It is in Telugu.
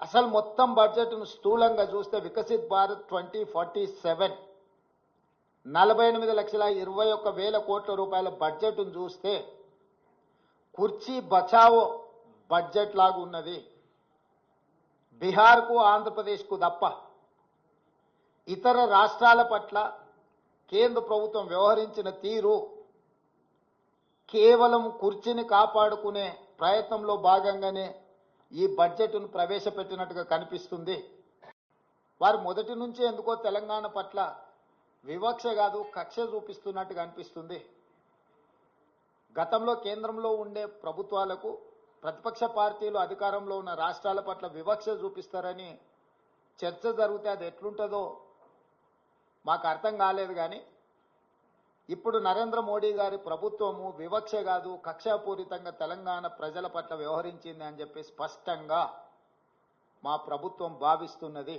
అసలు మొత్తం బడ్జెట్ను స్థూలంగా చూస్తే వికసిత్ భారత్ 2047 48,21,000 కోట్ల రూపాయల బడ్జెట్ను చూస్తే కుర్చీ బచావో బడ్జెట్ లాగా ఉన్నది. బీహార్కు ఆంధ్రప్రదేశ్కు తప్ప ఇతర రాష్ట్రాల పట్ల కేంద్ర ప్రభుత్వం వ్యవహరించిన తీరు కేవలం కుర్చీని కాపాడుకునే ప్రయత్నంలో భాగంగానే ఈ బడ్జెట్ను ప్రవేశపెట్టినట్టుగా కనిపిస్తుంది. వారు మొదటి నుంచి ఎందుకో తెలంగాణ పట్ల వివక్ష కాదు కక్ష చూపిస్తున్నట్టుగా అనిపిస్తుంది. గతంలో కేంద్రంలో ఉండే ప్రభుత్వాలకు ప్రతిపక్ష పార్టీలు అధికారంలో ఉన్న రాష్ట్రాల పట్ల వివక్ష చూపిస్తారని చర్చ జరిగితే అది ఎట్లుంటుందో మాకు అర్థం కాలేదు. కానీ ఇప్పుడు నరేంద్ర మోడీ గారి ప్రభుత్వము వివక్ష కాదు కక్షాపూరితంగా తెలంగాణ ప్రజల పట్ల వ్యవహరించింది అని చెప్పి స్పష్టంగా మా ప్రభుత్వం భావిస్తున్నది.